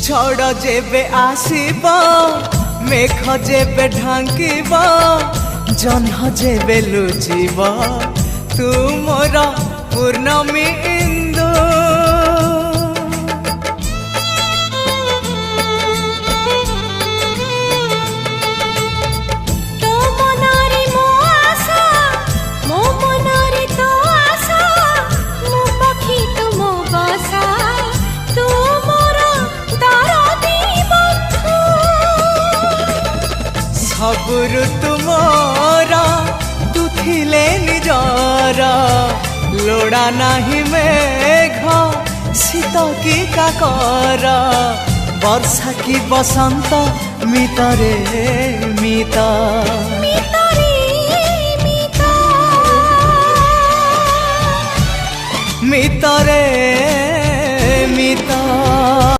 ঝড় যেবে আসিব মেঘ যেবে ঢাঙ্কিব জহ্ন যেবে লুচিব তু মোর পূর্ণমী ইন্দু सबुरु तुमरा तू थिले निजर लोड़ा नाही मेघ शीत की काकर वर्षा की बसंत मितरे मित मितरे मित